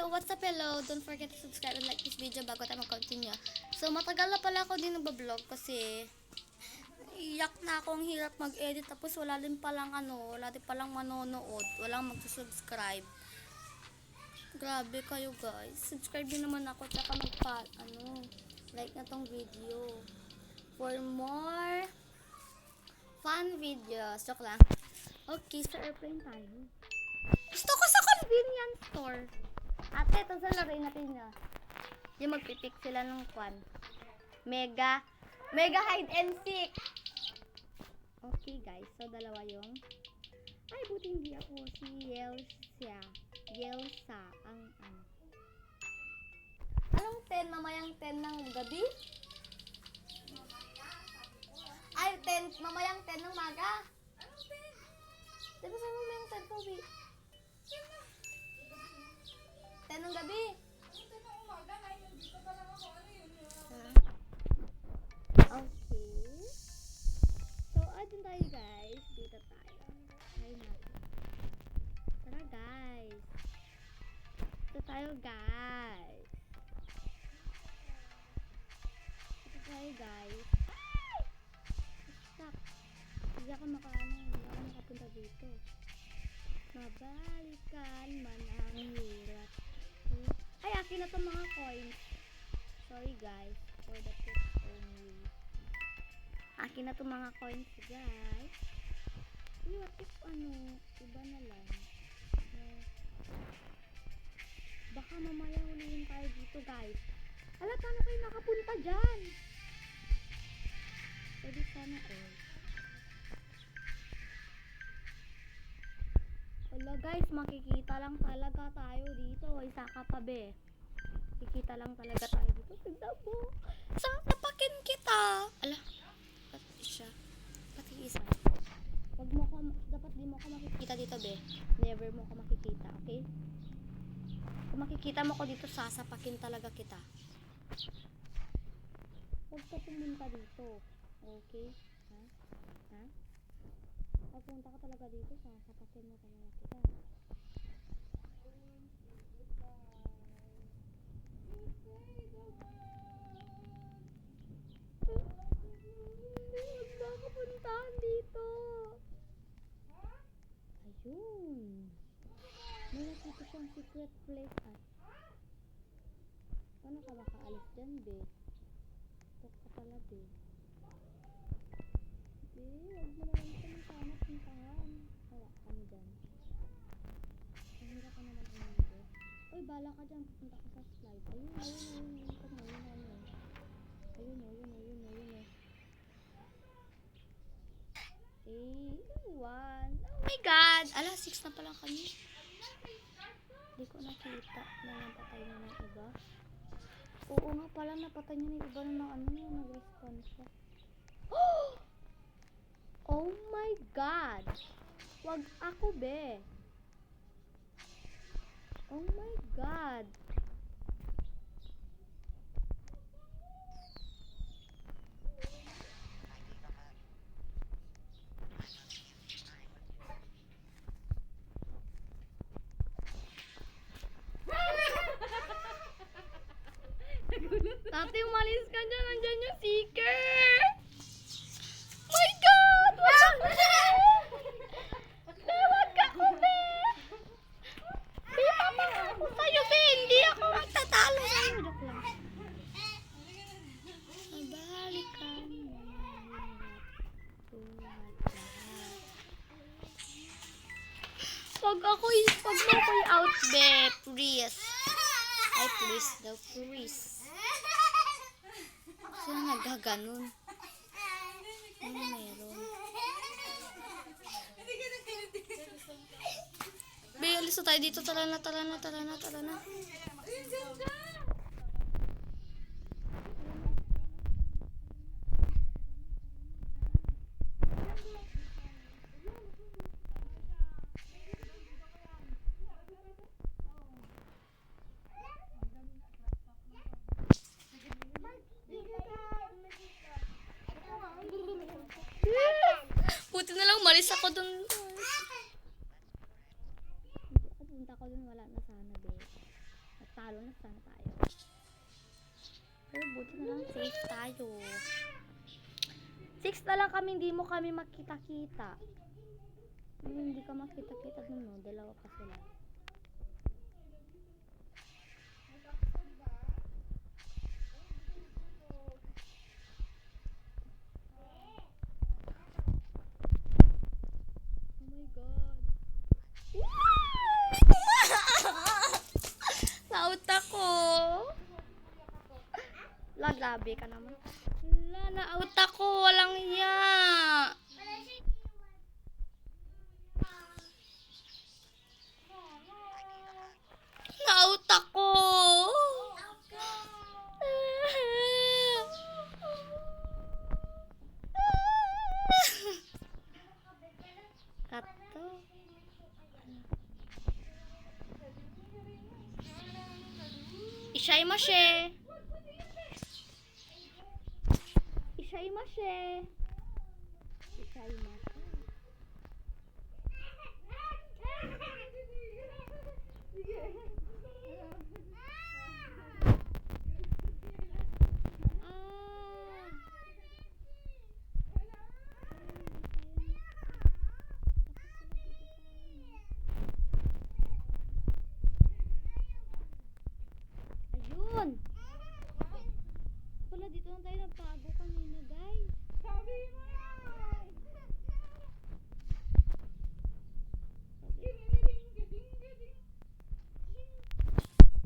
So, what's up, hello? Don't forget to subscribe and like this video bago tayo mag-continue. So, matagal na pala ako din nag-vlog kasi iyak na akong hirap mag-edit tapos wala din palang manonood, walang magsusubscribe. Grabe kayo guys. Subscribe din naman ako tsaka like na tong video for more fun videos. Joke lang. Okay, sa airplane tayo. Gusto ko sa convenience store. Ate, ito sa laruin natin niya. Yung magpipick sila ng kwan. Mega hide and seek. Okay guys, so dalawa yung ay buti hindi ako si Yelsa ang anong 10 mamayang 10 ng gabi? Ay 10 mamayang 10 ng maga. Anong 10? Diba sabi mo mamayang 10 po, Bi? 10 ng gabi. 10 ng umaga, 9 dito pa lang ako. Ano yun? Okay. So, adun tayo guys. Dito tayo. Try natin. Tara guys. Dito tayo guys. Dito tayo guys. Ay! Stop. Hindi ako makapunta dito. Mabalikan man ang hirap. Ay, akin na itong mga coins. Sorry guys, for the tips only. Akin na itong mga coins guys. What if iba na lang. Baka mamaya hulihin tayo dito guys. Ala, paano kayo nakapunta dyan? Pwede sana Wala guys, makikita lang talaga tayo dito. Isa ka pa be. Kikita lang talaga tayo dito. Tignan mo. Sasapakin kita. Ala, pati siya. Pati isa. Dapat di mo ko makikita dito be. Never mo ko makikita, okay? Kung makikita mo ko dito, sasapakin talaga kita. Huwag ka pumunta dito. Okay? Ha? Punta ka talaga dito, sasapakin mo talaga kita. Huwag ba kapuntahan dito? Ayun. May nakita siyang secret place paano ka makaalis dyan, be? Tok ka pala, be. Huwag mo naman kami sana puntahan. Wala kami dyan. Mahirap ka naman umito. Uy, bala ka dyan. Pupunta ka sa slide. Ayun. One. Oh my God! Ala, 6 na pala kami. Hindi ko nakita na napatay na ng iba. Oo nga pala, napatay niya ng iba na nag-response siya. Oh my God! Wag ako, be. Oh my God! Tati, umalis ka dyan. Nandyan yung seeker. My God! Wag ako, be! Be, papang ako sa'yo, be! Hindi ako magtatalo sa'yo. Joke lang. Mabalikan mo. Wag mo ko i-out, be. Please. Ay, please daw. Please. Sino nagaganon? Ano meron? Be, alis na tayo dito. Tara na. Buti na lang umalis ako dun. Punta ko dun, wala na sana, be. talo na sana tayo. Pero buti na lang safe tayo. 6 na lang kami, hindi mo kami makita-kita. Hindi ka makita-kita dun, no? Dalawa pa sila. Oh my God. Naut ako. Lagabi ka naman. Wala, naut ako. Walang iya. Naut ako. Kato. Ishaimashe. Ishaimashe. Ishaimashe. Ayun. Wala, dito lang tayo nagtago kanina, guys. Sabi mo yan.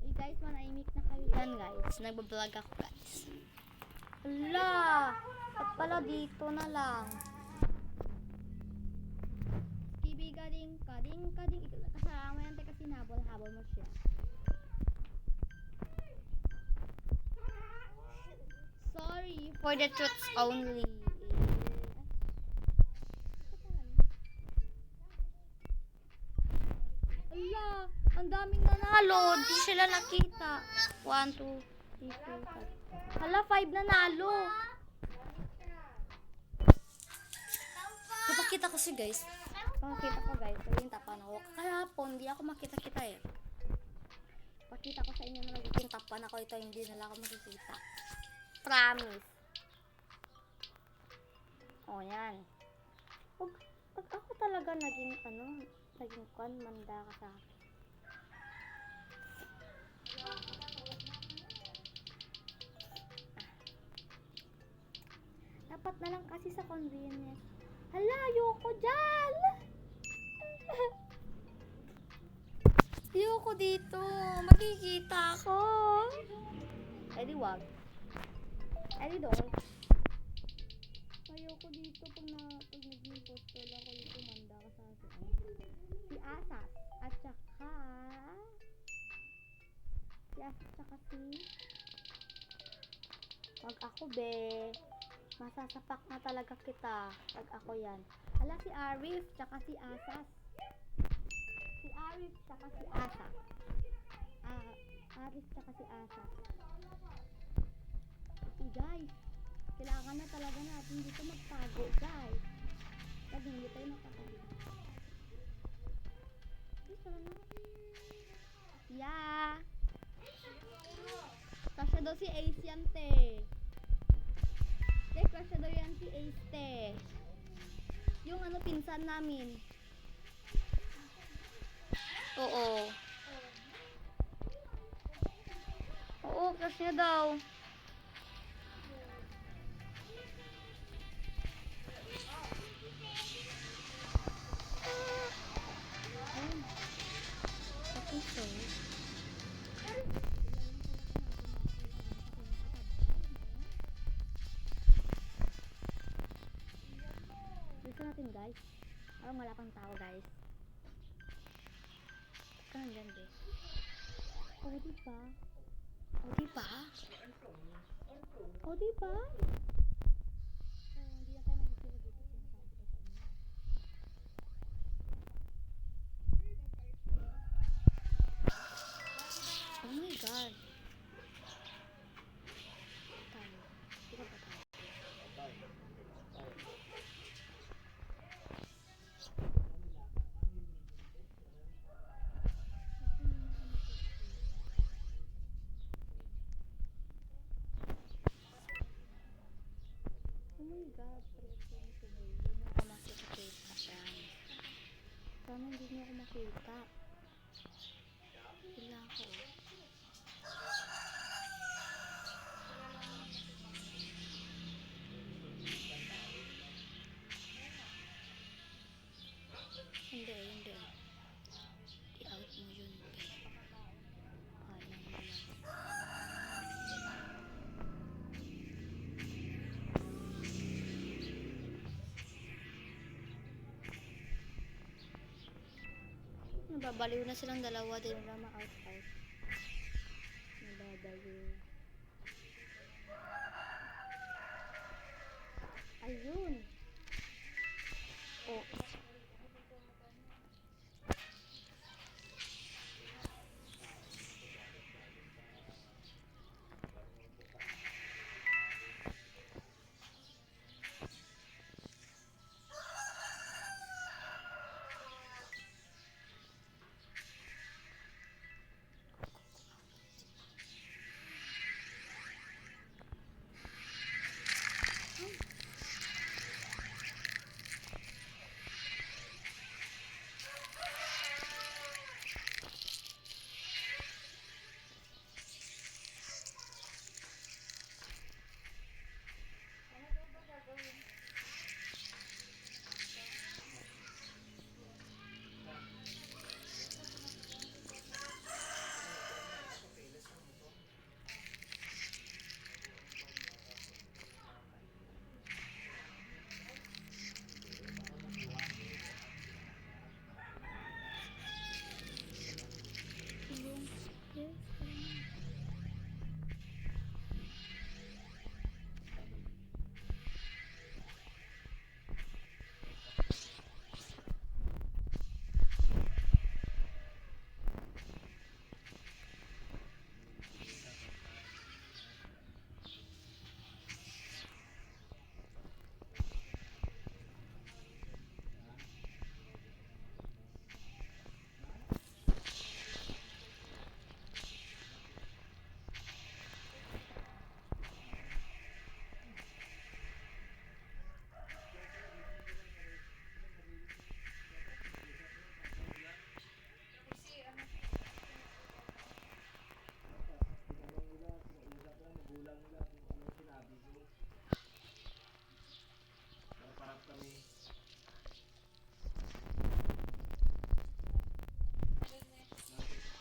Hey guys, manahimik na kayo dyan, guys. Nagbablog ako, guys. Hala, at pala dito na lang. Kibigading kading kading. Kasama yan tayo kasi nabol-habol mo siya. Sorry for the truths only. Ala, ang daming nanalo. Di sila nakita. 1, 2, 3, 4, 5. Hala, 5 nanalo. Napakita ko si guys. Pakita ko guys. Sabihin tapan ako. Kahapon, di ako makita-kita eh. Pakita ko sa inyo na magiging tapan ako. Ito hindi nila ako makikita. Promise. O, yan. Pag ako talaga naging, naging manda ka sa akin. Dapat na lang kasi sa convenience. Hala, ayoko dyan! Ayoko dito. Makikita ako. Eh di wag. I don't. Ayoko dito pag naging poster lang ako dito, manda ka sa akin. Si Asas at saka wag ako be. Masasapak na talaga kita pag ako yan. Ala, si Arif tsaka si Asas. Si Arif tsaka si Asas. Arif tsaka si Asas. Okay guys, kailangan na talaga natin dito magtago guys. Pag hindi tayo nakakali. Ay, sarang na. Yeah. Kasya daw si Ace yan te. Kasya daw yan si Ace te. Yung pinsan namin. Oo. Oo, kasya daw. Dito natin guys. Parang wala pang tao guys. Kan dyan guys. Oh diba? Oh diba? Oh diba? Hindi na tayo makikita dito. Oh my god. Tayo. Dito pa tayo. God, present to me. Hindi niyo ako makikita. Yan. Sana hindi niyo ako makita. Wala ako. Hindi. I-out mo yun, be. Kaya mo yan. Nababaliw na silang dalawa din nila ma-out. Nababaliw. Ayun. Oh.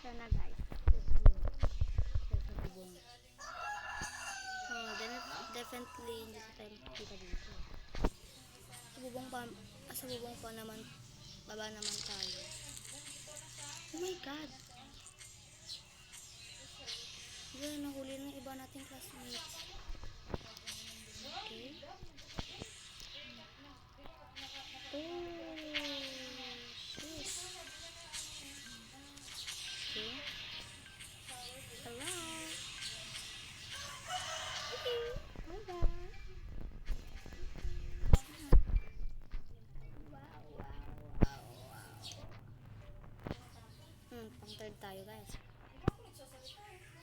Sana guys, definitely hindi sa tayo makikita dito. Sa bubong pa naman, baba naman tayo. Oh my God! Yan, nahuli ng iba nating classmates. Okay. Oh, shit. Okay. Hello. Okay. Bye-bye. Pang third tayo guys.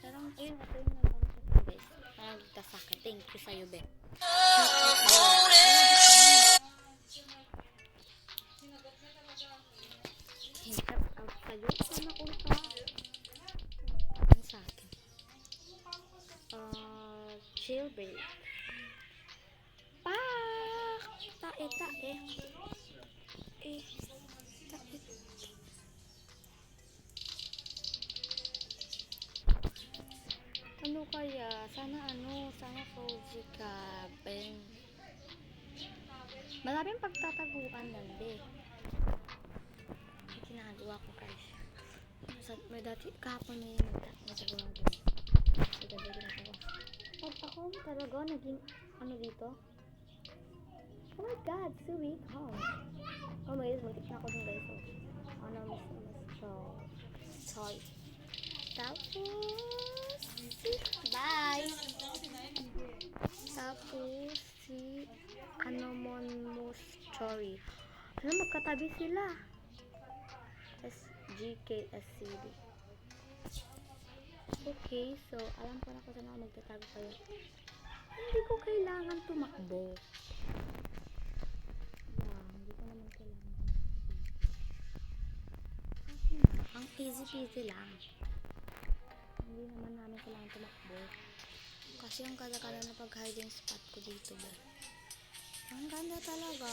Pero ayun, ito yung nagpapasakit guys. Parang nagtasakit. Thank you sa'yo, be. Shout out sa'yo. Sana ulta. Ano sa akin? Jailbreak. Pak! Tae. Tae. Ano kaya? Sana cozy ka, Ben. Maraming pagtataguan lang, be. May ginagawa ko, guys. May dati, kahapon may nagtataguan ko. May ginagawa. Pag ako talaga, naging, dito? Oh my God, sweet home. Oh my God, muntik na ako dun, guys. Sorry. Tapos, bye! Tapos, si Anonymous Story. Alam, magkatabi sila. SGKSCD. Okay, so, alam ko na kung saan ako magtatago kayo. Hindi ko kailangan tumakbo. kailangan ko kasi nga, ang easy peasy lang. Hindi naman namin kailangan tumakbo. Kasi ang ganda-ganda na pag-hiding spot ko dito ba. Ang ganda talaga.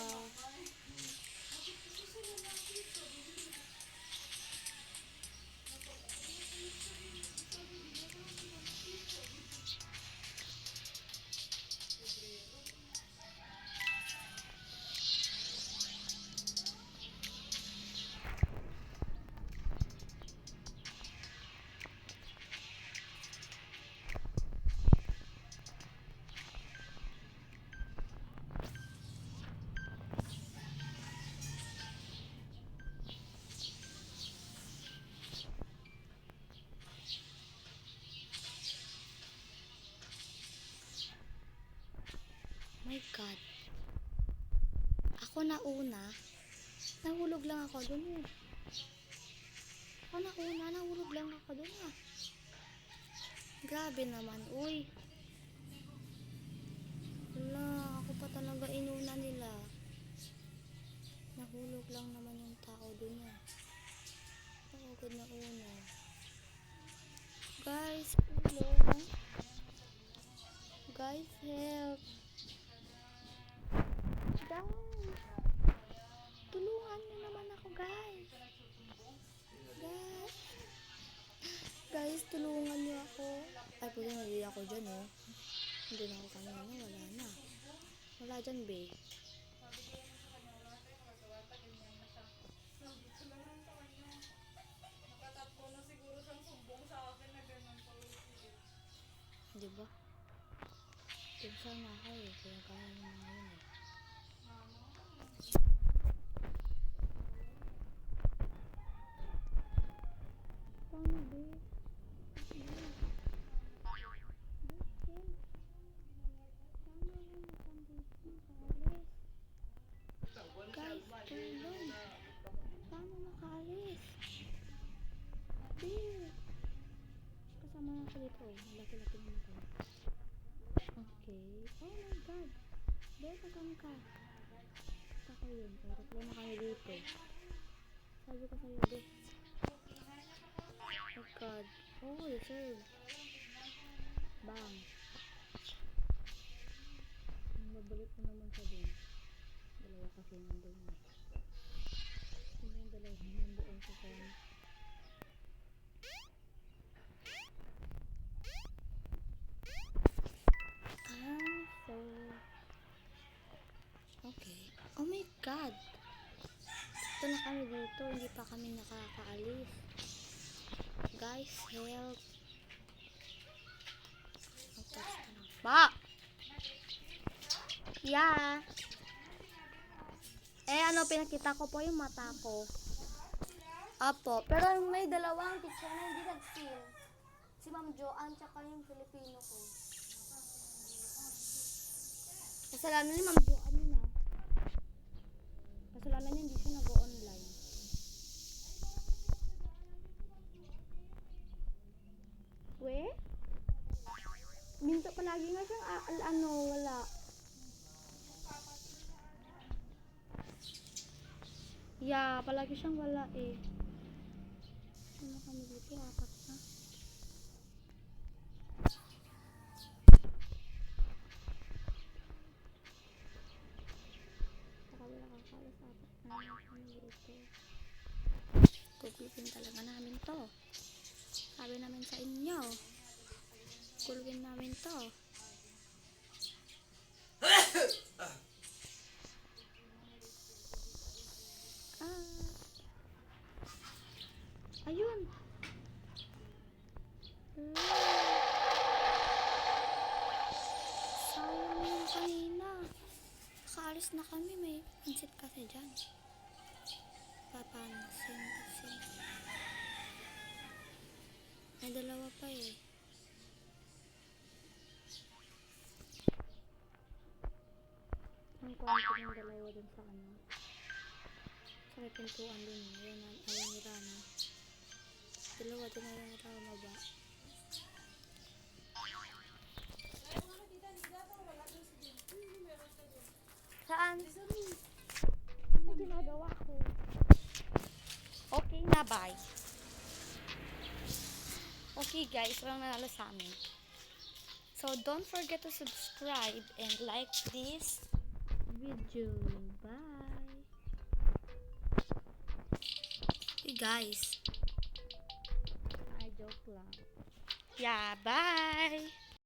My God. Ako na una. Nahulog lang ako dun eh. Ako na una. Nahulog lang ako dun ah. Grabe naman. Uy. Wala. Ako pa talaga inuna nila. Nahulog lang naman yung tao dun ah. Ako agad na una. Guys, tulong. Guys, help. Guys, tulungan nyo naman ako guys. Guys, tulungan nyo ako. Ay, pwede hindi ako dyan oh. Hindi na ako kanina, wala na. Wala dyan babe. Diba? Diba na ako eh, kaya kaya nyo mga yun eh. Paano babe? Guys, tulong. Paano makaalis? Babe. Kasama na ako dito. Laki-laki naman ko. Okay. Oh my God. Babe, kasama ka. Saka yun. Tatlo na kami dito. Sabi ko sa'yo, babe. Oh God. Oh, reserve. Bang. Babalik mo naman sa din. Dalawa kasi nandun eh. Sino yung dalawa nandoon sa phone? So okay. Oh my God. Ito na kami dito. Hindi pa kami nakakaalis. Guys, help. Ba! Yeah. Ano, pinakita ko po yung mata ko. Apo. Pero may dalawang teacher na hindi nag-seal. Si Ma'am Joanne tsaka yung Filipino ko. Kasalanan ni Ma'am Joanne yun ah. Kasalanan niya hindi siya nag-online. We? Minto palagi nga siyang wala. Yeah, palagi siyang wala eh. Ano kami dito? Apat na. Pakawala kakalas apat na. Ano dito? Kukulubin talaga namin to. Sabi namin sa inyo. Kukulubin namin to. Ayun. Sayang yung kanina. Nakaalis na kami. May pansit kasi dyan. Papansin. May dalawa pa eh. Ang kwanto yung dalawa dun sa ano. Sa may pintuan dun eh. Ayun ni Rana. Dalawa din na yung Rana ba? Saan? Ano ginagawa? na, bye. Okay guys, walang nanalo sa amin. So, don't forget to subscribe and like this video. Bye. Hey guys. Ay, joke lang. Yeah, bye.